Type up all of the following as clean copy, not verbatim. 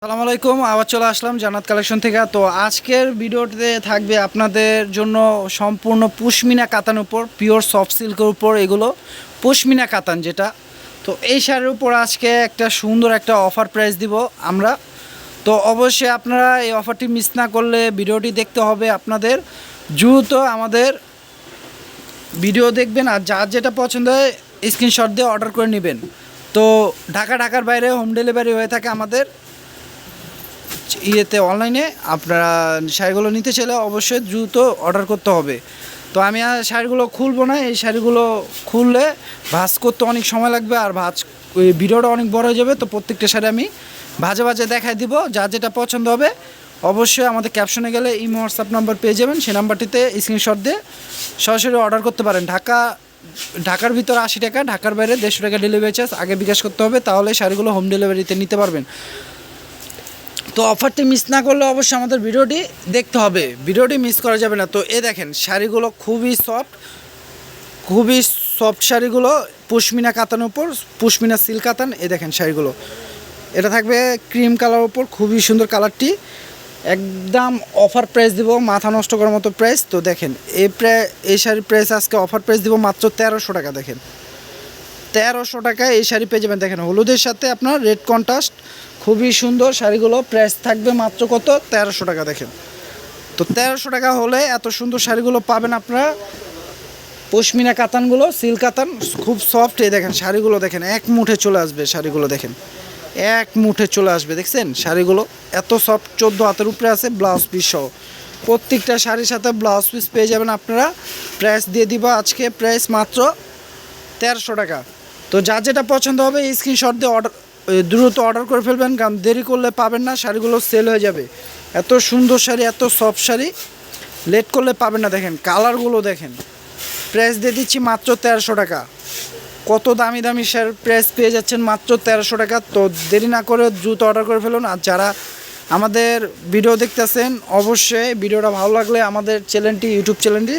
আসসালামু আলাইকুম। আবার চলে আসলাম জান্নাত কালেকশন থেকে। তো আজকের ভিডিওতে থাকবে আপনাদের জন্য সম্পূর্ণ পশমিনা কাতানের উপর, পিওর সফট সিল্কের উপর, এগুলো পশমিনা কাতান যেটা। তো এই শাড়ির উপর আজকে একটা সুন্দর একটা অফার প্রাইস দিব আমরা। তো অবশ্যই আপনারা এই অফারটি মিস না করলে ভিডিওটি দেখতে হবে আপনাদের। দ্রুত আমাদের ভিডিও দেখবেন, আর যার যেটা পছন্দ হয় স্ক্রিনশট দিয়ে অর্ডার করে নেবেন। তো ঢাকার বাইরে হোম ডেলিভারি হয়ে থাকে আমাদের অনলাইনে। আপনারা শাড়িগুলো নিতে চাইলে অবশ্যই দ্রুত অর্ডার করতে হবে। তো আমি আর শাড়িগুলো খুলবো না, এই শাড়িগুলো খুললে ভাঁজ করতে অনেক সময় লাগবে, আর ওই ভিডিওটা অনেক বড় হয়ে যাবে। তো প্রত্যেকটা শাড়ি আমি ভাজে দেখাই দিব। যার যেটা পছন্দ হবে অবশ্যই আমাদের ক্যাপশনে গেলে ইমো হোয়াটসঅ্যাপ নাম্বার পেয়ে যাবেন, সেই নাম্বারটিতে স্ক্রিনশট দিয়ে সরাসরি অর্ডার করতে পারেন। ঢাকার ভিতরে 80 টাকা, ঢাকার বাইরে 150 টাকা ডেলিভারি চার্জ আগে বিকাশ করতে হবে, তাহলে শাড়িগুলো হোম ডেলিভারিতে নিতে পারবেন। তো অফারটি মিস না করলে অবশ্যই আমাদের ভিডিওটি দেখতে হবে, ভিডিওটি মিস করা যাবে না। তো দেখেন শাড়িগুলো খুবই সফট শাড়িগুলো পশমিনা কাতানের উপর, পশমিনা সিল্ক কাতান। দেখেন শাড়িগুলো, এটা থাকবে ক্রিম কালার উপর, খুবই সুন্দর কালারটি। একদম অফার প্রাইস দিব, মাথা নষ্ট করার মতো প্রাইস। তো দেখেন এই শাড়ির প্রাইস আজকে অফার প্রাইস দিব মাত্র 1300 টাকা। দেখেন 1300 টাকায় এই শাড়ি পেয়ে যাবেন। দেখেন হলুদের সাথে আপনার রেড কন্ট্রাস্ট, খুবই সুন্দর শাড়িগুলো। প্রাইস থাকবে মাত্র কত? 1300 টাকা। দেখেন তো 1300 টাকা হলে এত সুন্দর শাড়িগুলো পাবেন আপনারা। পশমিনা কাতানগুলো, সিল্ক কাতান, খুব সফট। দেখেন শাড়িগুলো দেখেন, এক মুঠে চলে আসবে শাড়িগুলো। দেখেন এক মুঠে চলে আসবে, দেখছেন শাড়িগুলো এত সফট। 14 হাতের উপরে আছে, ব্লাউজ পিস সহ। প্রত্যেকটা শাড়ির সাথে ব্লাউজ পিস পেয়ে যাবেন আপনারা। প্রাইস দিয়ে দিব আজকে, প্রাইস মাত্র 1300 টাকা। তো যার যেটা পছন্দ হবে স্ক্রিনশট দিয়ে দ্রুত অর্ডার করে ফেলবেন, কারণ দেরি করলে পাবেন না, শাড়িগুলো সেল হয়ে যাবে। এত সুন্দর শাড়ি, এত সফট শাড়ি, লেট করলে পাবেন না। দেখেন কালারগুলো দেখেন। প্রাইস দিয়ে দিচ্ছি মাত্র 1300 টাকা। কত দামি শাড়ির প্রাইস পেয়ে যাচ্ছেন মাত্র 1300 টাকা। তো দেরি না করে দ্রুত অর্ডার করে ফেলুন। আর যারা আমাদের ভিডিও দেখতেছেন অবশ্যই ভিডিওটা ভালো লাগলে আমাদের ইউটিউব চ্যানেলটি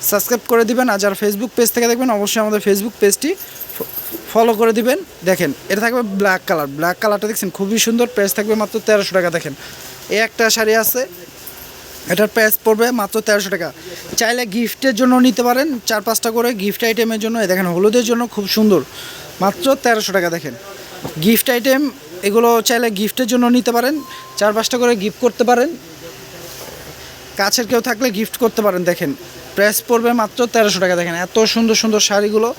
সাবস্ক্রাইব করে দিবেন। আর যারা ফেসবুক পেজ থেকে দেখবেন অবশ্যই আমাদের ফেসবুক পেজটি ফলো করে দিবেন। দেখেন এটা থাকবে ব্ল্যাক কালারটা দেখছেন খুবই সুন্দর। প্রাইস থাকবে মাত্র 1300 টাকা। দেখেন একটা শাড়ি আছে, এটার প্রাইস পড়বে মাত্র 1300 টাকা। চাইলে গিফটের জন্য নিতে পারেন, 4-5টা করে গিফট আইটেমের জন্য। দেখেন হলুদের জন্য খুব সুন্দর, মাত্র 1300 টাকা। দেখেন গিফট আইটেম, এগুলো চাইলে গিফটের জন্য নিতে পারেন, 4-5টা করে গিফট করতে পারেন। কাছের কেউ থাকলে গিফট করতে পারেন। দেখেন প্রাইস পড়বে মাত্র 1300 টাকা। দেখেন এত সুন্দর শাড়িগুলো,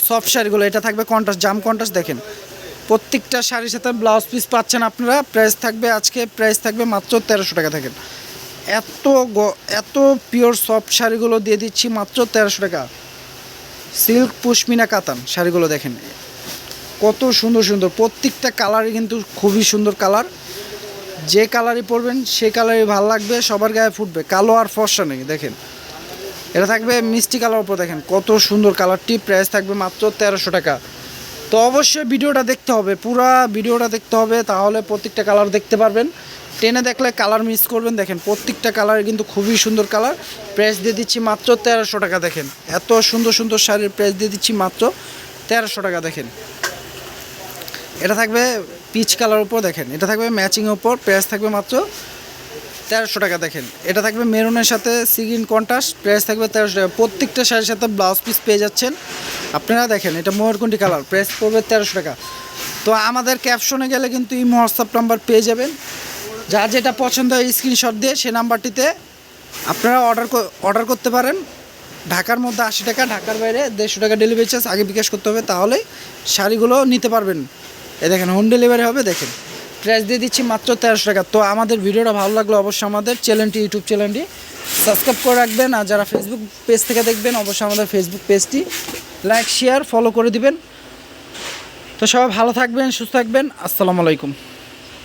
সফট শাড়িগুলো। এটা থাকবে জাম কন্ট্রাস্ট। দেখেন প্রত্যেকটা শাড়ির সাথে ব্লাউজ পিস পাচ্ছেন আপনারা। প্রাইস থাকবে মাত্র 1300 টাকা। দেখেন এত পিওর সফট শাড়িগুলো দিয়ে দিচ্ছি মাত্র 1300 টাকা। সিল্ক পশমিনা কাতান শাড়িগুলো দেখেন কত সুন্দর। প্রত্যেকটা কালারই কিন্তু খুবই সুন্দর কালার। যে কালারই পরবেন সেই কালারই ভালো লাগবে, সবার গায়ে ফুটবে, কালো আর ফর্সা নেই। দেখেন এটা থাকবে মিষ্টি কালার উপর। দেখেন কত সুন্দর কালারটি। প্রাইস থাকবে মাত্র 1300 টাকা। তো অবশ্যই ভিডিওটা দেখতে হবে, পুরো ভিডিওটা দেখতে হবে, তাহলে প্রত্যেকটা কালার দেখতে পারবেন। টেনে দেখলে কালার মিস করবেন। দেখেন প্রত্যেকটা কালার কিন্তু খুবই সুন্দর কালার। প্রাইস দিয়ে দিচ্ছি মাত্র 1300 টাকা। দেখেন এত সুন্দর শাড়ির প্রাইস দিয়ে দিচ্ছি মাত্র 1300 টাকা। দেখেন এটা থাকবে পিচ কালার উপর। দেখেন এটা থাকবে ম্যাচিংয়ের উপর। প্রাইস থাকবে মাত্র 1300 টাকা। দেখেন এটা থাকবে মেরুনের সাথে সিগিন কন্ট্রাস্ট। প্রাইস থাকবে 1300 টাকা। প্রত্যেকটা শাড়ির সাথে ব্লাউজ পিস পেয়ে যাচ্ছেন আপনারা। দেখেন এটা ময়ূরকণ্ঠী কালার। প্রাইস পড়বে 1300 টাকা। তো আমাদের ক্যাপশনে গেলে কিন্তু ইমো হোয়াটসঅ্যাপ নাম্বার পেয়ে যাবেন। যার যেটা পছন্দ হয় স্ক্রিনশট দিয়ে সে নাম্বারটিতে আপনারা অর্ডার করতে পারেন। ঢাকার মধ্যে 80 টাকা, ঢাকার বাইরে 150 টাকা ডেলিভারি চার্জ আগে বিকাশ করতে হবে, তাহলে শাড়িগুলো নিতে পারবেন। দেখেন হোম ডেলিভারি হবে। দেখেন প্রাইস দিয়ে দিচ্ছি মাত্র 1300 টাকা। তো আমাদের ভিডিওটা ভালো লাগলে অবশ্যই আমাদের ইউটিউব চ্যানেলটি সাবস্ক্রাইব করে রাখবেন। আর যারা ফেসবুক পেজ থেকে দেখবেন অবশ্যই আমাদের ফেসবুক পেজটি লাইক শেয়ার ফলো করে দিবেন। তো সবাই ভালো থাকবেন, সুস্থ থাকবেন। আসসালামু আলাইকুম।